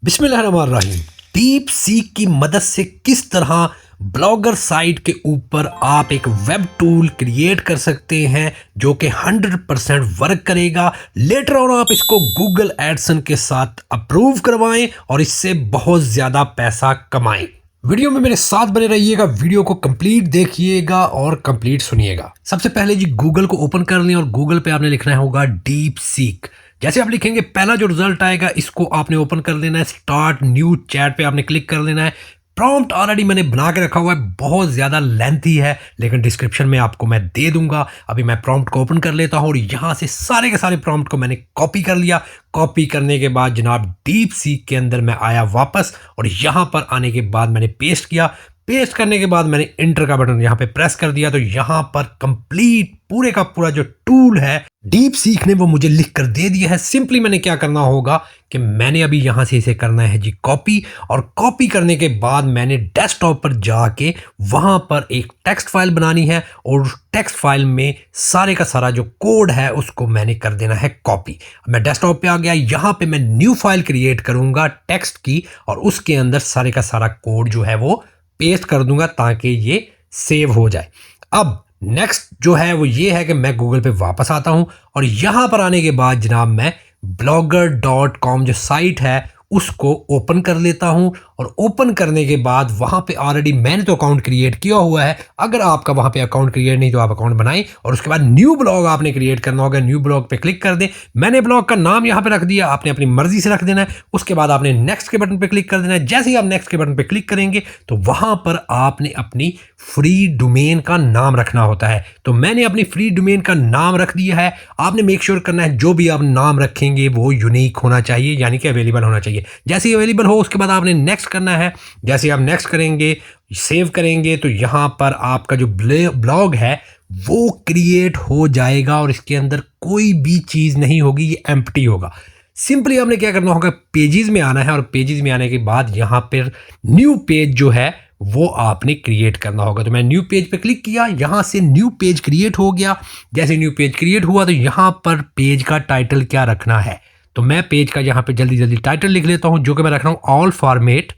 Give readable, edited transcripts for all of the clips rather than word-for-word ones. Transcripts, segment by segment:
बिस्मिल्लाहिर्रहमानिर्रहीम। Deep seek की मदद से किस तरह ब्लॉगर साइट के ऊपर आप एक वेब टूल क्रिएट कर सकते हैं जो कि 100% वर्क करेगा। लेटर ऑन आप इसको गूगल एडसन के साथ अप्रूव करवाएं और इससे बहुत ज़्यादा पैसा कमाएं। वीडियो में मेरे साथ बने रहिएगा, वीडियो को कंप्लीट देखिएगा और कंप्लीट सुनिएगा। सबसे पहले जी गूगल को ओपन कर लें और गूगल पे आपने लिखना होगा डीप सीक। जैसे आप लिखेंगे पहला जो रिजल्ट आएगा इसको आपने ओपन कर लेना है। स्टार्ट न्यू चैट पे आपने क्लिक कर लेना है। प्रॉम्प्ट ऑलरेडी मैंने बना के रखा हुआ है, बहुत ज़्यादा लेंथी है लेकिन डिस्क्रिप्शन में आपको मैं दे दूंगा। अभी मैं प्रॉम्प्ट को ओपन कर लेता हूँ और यहाँ से सारे के सारे प्रॉम्प्ट को मैंने कॉपी कर लिया। कॉपी करने के बाद जनाब डीप सीक के अंदर मैं आया वापस और यहाँ पर आने के बाद मैंने पेस्ट किया। पेस्ट करने के बाद मैंने इंटर का बटन यहाँ पे प्रेस कर दिया तो यहाँ पर कंप्लीट पूरे का पूरा जो टूल है डीप सीक ने वो मुझे लिख कर दे दिया है। सिंपली मैंने क्या करना होगा कि मैंने अभी यहाँ से इसे करना है जी कॉपी, और कॉपी करने के बाद मैंने डेस्कटॉप पर जाके वहाँ पर एक टेक्स्ट फाइल बनानी है और टेक्स्ट फाइल में सारे का सारा जो कोड है उसको मैंने कर देना है कॉपी। मैं डेस्कटॉप पे आ गया, यहाँ पे मैं न्यू फाइल क्रिएट करूँगा टेक्स्ट की और उसके अंदर सारे का सारा कोड जो है वो पेस्ट कर दूंगा ताकि ये सेव हो जाए। अब नेक्स्ट जो है वो ये है कि मैं गूगल पे वापस आता हूं और यहां पर आने के बाद जनाब मैं blogger.com जो साइट है उसको ओपन कर लेता हूं और ओपन करने के बाद वहां पे ऑलरेडी मैंने तो अकाउंट क्रिएट किया हुआ है। अगर आपका वहां पे अकाउंट क्रिएट नहीं तो आप अकाउंट बनाएं और उसके बाद न्यू ब्लॉग आपने क्रिएट करना होगा। न्यू ब्लॉग पे क्लिक कर दें। मैंने ब्लॉग का नाम यहां पे रख दिया, आपने अपनी मर्जी से रख देना है। उसके बाद आपने नेक्स्ट के बटन पे क्लिक कर देना है। जैसे ही आप नेक्स्ट के बटन पे क्लिक करेंगे तो वहां पर आपने अपनी फ्री डोमेन का नाम रखना होता है। तो मैंने अपनी फ्री डोमेन का नाम रख दिया है। आपने मेक श्योर करना है जो भी आप नाम रखेंगे वो यूनिक होना चाहिए, यानी कि अवेलेबल होना चाहिए। जैसे ही अवेलेबल हो उसके बाद आपने नेक्स्ट करना है। जैसे आप नेक्स्ट करेंगे सेव करेंगे तो यहाँ पर आपका जो ब्लॉग है वो क्रिएट हो जाएगा और इसके अंदर कोई भी चीज़ नहीं होगी, ये एम्प्टी होगा। सिंपली आपने क्या करना होगा, पेजेस में आना है और पेजेस में आने के बाद यहाँ पर न्यू पेज जो है वो आपने क्रिएट करना होगा। तो मैं न्यू पेज पे क्लिक किया, यहाँ से न्यू पेज क्रिएट हो गया। जैसे न्यू पेज क्रिएट हुआ तो यहाँ पर पेज का टाइटल क्या रखना है, तो मैं पेज का यहाँ पे जल्दी जल्दी टाइटल लिख लेता हूँ जो कि मैं रख रहा हूँ ऑल फॉर्मेट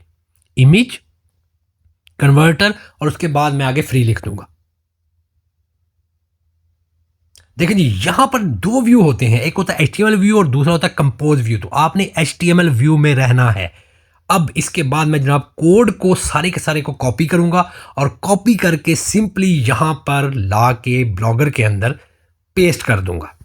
इमेज कन्वर्टर और उसके बाद मैं आगे फ्री लिख दूंगा। देखिए जी यहां पर दो व्यू होते हैं, एक होता है HTML व्यू और दूसरा होता है कंपोज व्यू। तो आपने HTML व्यू में रहना है। अब इसके बाद मैं जनाब कोड को सारे के सारे को कॉपी करूंगा और कॉपी करके सिंपली यहां पर ला के ब्लॉगर के अंदर पेस्ट कर दूंगा।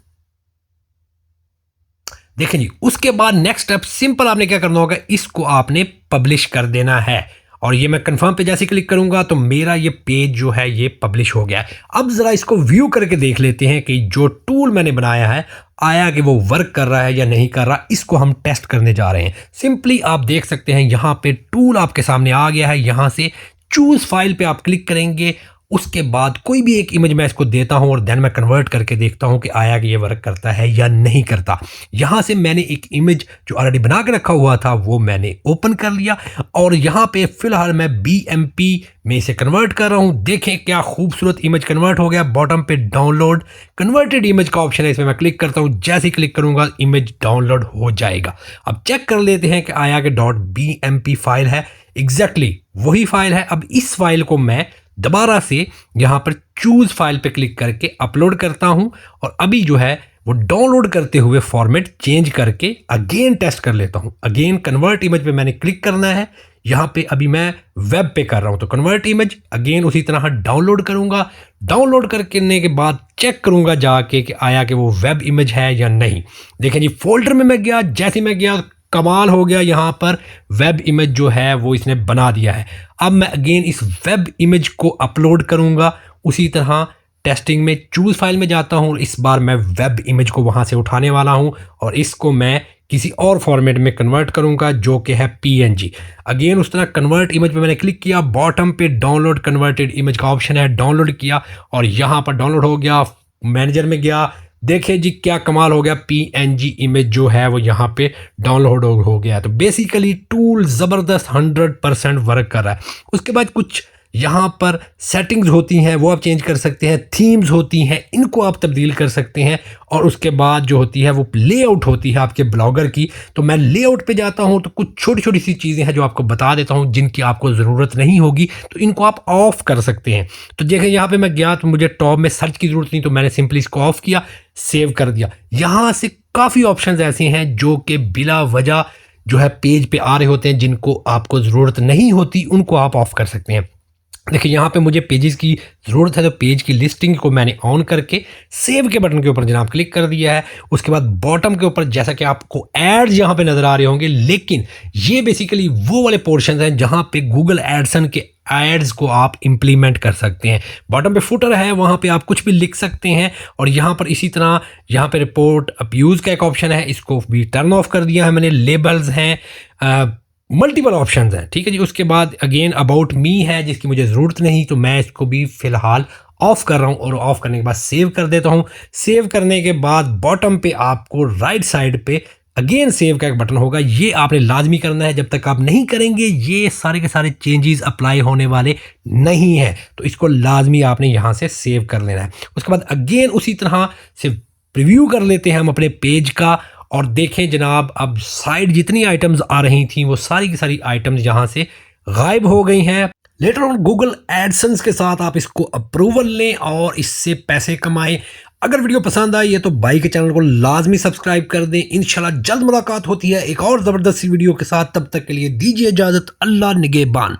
देखें जी उसके बाद नेक्स्ट स्टेप सिंपल आपने क्या करना होगा, इसको आपने पब्लिश कर देना है। और ये मैं कंफर्म पे जैसे क्लिक करूंगा तो मेरा ये पेज जो है ये पब्लिश हो गया है। अब जरा इसको व्यू करके देख लेते हैं कि जो टूल मैंने बनाया है आया कि वो वर्क कर रहा है या नहीं कर रहा। इसको हम टेस्ट करने जा रहे हैं। सिंपली आप देख सकते हैं यहाँ पे टूल आपके सामने आ गया है। यहाँ से चूज फाइल पे आप क्लिक करेंगे, उसके बाद कोई भी एक इमेज मैं इसको देता हूं और देन मैं कन्वर्ट करके देखता हूं कि आया कि ये वर्क करता है या नहीं करता। यहां से मैंने एक इमेज जो ऑलरेडी बना के रखा हुआ था वो मैंने ओपन कर लिया और यहां पे फिलहाल मैं BMP में इसे कन्वर्ट कर रहा हूं। देखें क्या खूबसूरत इमेज कन्वर्ट हो गया। बॉटम पे डाउनलोड कन्वर्टेड इमेज का ऑप्शन है, इसमें मैं क्लिक करता हूं। जैसे ही क्लिक करूंगा इमेज डाउनलोड हो जाएगा। अब चेक कर लेते हैं कि आया कि .bmp फाइल है। एग्जैक्टली वही फाइल है। अब इस फाइल को मैं दोबारा से यहाँ पर चूज फाइल पे क्लिक करके अपलोड करता हूँ और अभी जो है वो डाउनलोड करते हुए फॉर्मेट चेंज करके अगेन टेस्ट कर लेता हूँ। अगेन कन्वर्ट इमेज पे मैंने क्लिक करना है। यहाँ पे अभी मैं वेब पे कर रहा हूँ तो कन्वर्ट इमेज अगेन उसी तरह डाउनलोड करूँगा। डाउनलोड करने के बाद चेक करूँगा जाके कि आया कि वो वेब इमेज है या नहीं। देखें जी फोल्डर में मैं गया, जैसे मैं गया कमाल हो गया, यहाँ पर वेब इमेज जो है वो इसने बना दिया है। अब मैं अगेन इस वेब इमेज को अपलोड करूँगा। उसी तरह टेस्टिंग में चूज फाइल में जाता हूँ। इस बार मैं वेब इमेज को वहाँ से उठाने वाला हूँ और इसको मैं किसी और फॉर्मेट में कन्वर्ट करूँगा जो कि है PNG। अगेन उस तरह कन्वर्ट इमेज पे मैंने क्लिक किया, बॉटम पे डाउनलोड कन्वर्टेड इमेज का ऑप्शन है, डाउनलोड किया और यहाँ पर डाउनलोड हो गया। मैनेजर में गया, देखिए जी क्या कमाल हो गया, PNG इमेज जो है वो यहाँ पे डाउनलोड हो गया। तो बेसिकली टूल ज़बरदस्त 100% वर्क कर रहा है। उसके बाद कुछ यहाँ पर सेटिंग्स होती हैं वो आप चेंज कर सकते हैं, थीम्स होती हैं इनको आप तब्दील कर सकते हैं, और उसके बाद जो होती है वो लेआउट होती है आपके ब्लॉगर की। तो मैं लेआउट पे जाता हूँ तो कुछ छोटी छोटी सी चीज़ें हैं जो आपको बता देता हूँ जिनकी आपको ज़रूरत नहीं होगी, तो इनको आप ऑफ कर सकते हैं। तो देखें यहाँ पे मैं गया तो मुझे टॉप में सर्च की ज़रूरत नहीं, तो मैंने सिंपली इसको ऑफ किया, सेव कर दिया। यहाँ से काफ़ी ऑप्शंस ऐसे हैं जो कि बिला वजह जो है पेज पे आ रहे होते हैं, जिनको आपको ज़रूरत नहीं होती उनको आप ऑफ कर सकते हैं। देखिए यहाँ पे मुझे पेजेस की ज़रूरत है, तो पेज की लिस्टिंग को मैंने ऑन करके सेव के बटन के ऊपर जनाब क्लिक कर दिया है। उसके बाद बॉटम के ऊपर जैसा कि आपको एड्स यहाँ पे नज़र आ रहे होंगे, लेकिन ये बेसिकली वो वाले पोर्शन हैं जहाँ पे गूगल एडसन के एड्स को आप इंप्लीमेंट कर सकते हैं। बॉटम पे फुटर है, वहाँ पे आप कुछ भी लिख सकते हैं, और यहाँ पर इसी तरह यहाँ पे रिपोर्ट अब्यूज़ का एक ऑप्शन है, इसको भी टर्न ऑफ कर दिया है मैंने। लेबल्स हैं, मल्टीपल ऑप्शंस हैं, ठीक है जी। उसके बाद अगेन अबाउट मी है जिसकी मुझे ज़रूरत नहीं, तो मैं इसको भी फ़िलहाल ऑफ़ कर रहा हूँ, और ऑफ़ करने के बाद सेव कर देता हूँ। सेव करने के बाद बॉटम पे आपको राइट साइड पे अगेन सेव का एक बटन होगा, ये आपने लाजमी करना है। जब तक आप नहीं करेंगे ये सारे के सारे चेंजेस अप्लाई होने वाले नहीं हैं, तो इसको लाजमी आपने यहाँ से सेव कर लेना है। उसके बाद अगेन उसी तरह से प्रीव्यू कर लेते हैं हम अपने पेज का, और देखें जनाब अब साइड जितनी आइटम्स आ रही थी वो सारी की सारी आइटम्स यहाँ से गायब हो गई हैं। लेटर ऑन गूगल एडसेंस के साथ आप इसको अप्रूवल लें और इससे पैसे कमाएं। अगर वीडियो पसंद आई है तो भाई के चैनल को लाजमी सब्सक्राइब कर दें। इंशाल्लाह जल्द मुलाकात होती है एक और ज़बरदस्त वीडियो के साथ, तब तक के लिए दीजिए इजाज़त। अल्लाह निगहबान।